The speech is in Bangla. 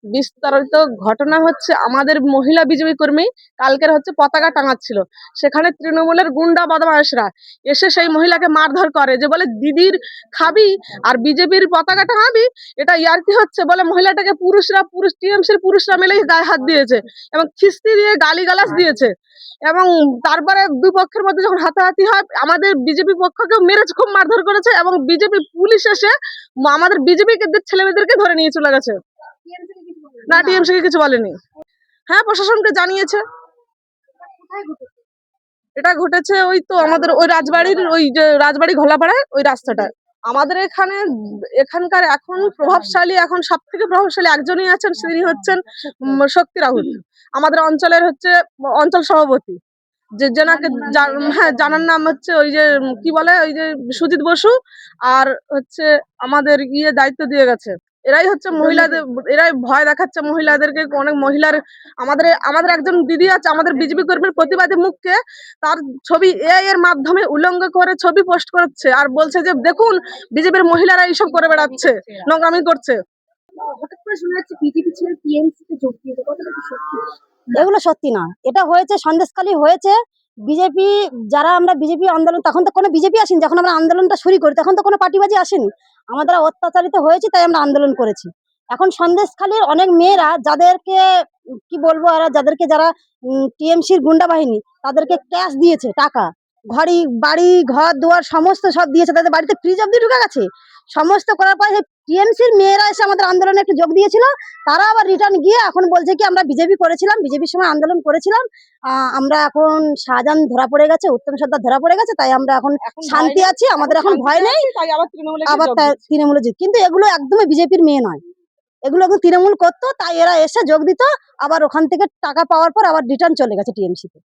বিস্তারিত ঘটনা হচ্ছে, আমাদের মহিলা বিজেপি কর্মী কালকের হচ্ছে পতাকা টাঙাচ্ছিল, সেখানে তৃণমূলের গুন্ডা বদমাইশরা এসে সেই মহিলাকে মারধর করে, যে বলে দিদির খাবি আর বিজেপির পতাকা টাঙাবি, এটা ইয়ার্কি হচ্ছে বলে মহিলাটাকে পুরুষ টিএমসির পুরুষরা মিলেই গায়ে হাত দিয়েছে এবং খিস্তি দিয়ে গালিগালাজ দিয়েছে। এবং তারপরে দুই পক্ষের মধ্যে যখন হাতাহাতি হয়, আমাদের বিজেপি পক্ষকেও মেরেছে, খুব মারধর করেছে এবং বিজেপি পুলিশ এসে আমাদের বিজেপি ছেলেমেয়েদেরকে ধরে নিয়ে চলে গেছে। না, টিএমসি কে কিছু বলেনি। হ্যাঁ, প্রশাসনকে জানিয়েছে। এটা ঘটেছে ওই তো আমাদের ওই রাজবাড়ির, ওই যে রাজবাড়ি ঘোলাপাড়ায় ওই রাস্তাটায়। আমাদের এখানকার এখন প্রভাবশালী, এখন সব থেকে প্রভাবশালী একজনই আছেন, তিনি হচ্ছেন শক্তি রাহুল, আমাদের অঞ্চলের হচ্ছে অঞ্চল সভাপতি। যে জেনাকে হ্যাঁ জানার নাম হচ্ছে ওই যে কি বলে, ওই যে সুজিত বসু, আর হচ্ছে আমাদের দায়িত্ব দিয়ে গেছে। এরাই হচ্ছে মহিলাদের, এরাই ভয় দেখাচ্ছে মহিলাদেরকে। অনেক মহিলার, আমাদের একজন দিদি আছে, আমাদের বিজেপি কর্মীর প্রতিবাদী মুখকে তার ছবি এআই এর মাধ্যমে উলঙ্গ করে ছবি পোস্ট করছে আর বলছে যে দেখুন বিজেপির মহিলারা এইসব করে বেড়াচ্ছে, নোংরামি করছে। হঠাৎ করে শোনা যাচ্ছে বিজেপি ছেড়ে টিএমসি তে যোগ দিয়েছে, কতটা কি সত্যি? এগুলো সত্যি না, এটা হয়েছে সন্দেশখালী হয়েছে। বিজেপি, যারা আমরা বিজেপি আন্দোলন, তখন তো কোনো বিজেপি আসেনি, যখন আমরা আন্দোলনটা শুরু করি তখন তো কোনো পার্টিবাজি আসেনি। আমাদের অত্যাচারিত হয়েছে তাই আমরা আন্দোলন করেছি। এখন সন্দেশখালীর অনেক মেয়েরা, যাদেরকে কি বলবো, যাদেরকে যারা টিএমসির গুন্ডা বাহিনী, তাদেরকে ক্যাশ দিয়েছে, টাকা, বাড়ি ঘর দুয়ার সমস্ত সব দিয়েছে, তাদের বাড়িতে ফ্রিজ অব্দি ঢুকে গেছে। সমস্ত করার পর টিএমসির মেয়েরা এসে আমাদের আন্দোলনে একটু যোগ দিয়েছিল, তারা আবার রিটার্ন গিয়ে এখন বলছে কি আমরা বিজেপি করেছিলাম, বিজেপির সময় আন্দোলন করেছিলাম, আমরা এখন শাহজাহান ধরা পড়ে গেছে, উত্তম সর্দার ধরা পড়ে গেছে, তাই আমরা এখন শান্তি আছি, আমাদের এখন ভয় নেই, আবার তৃণমূলে জিত। কিন্তু এগুলো একদমই বিজেপির মেয়ে নয়, এগুলো তৃণমূল করতো, তাই এরা এসে যোগ দিত, আবার ওখান থেকে টাকা পাওয়ার পর আবার রিটার্ন চলে গেছে টিএমসিতে।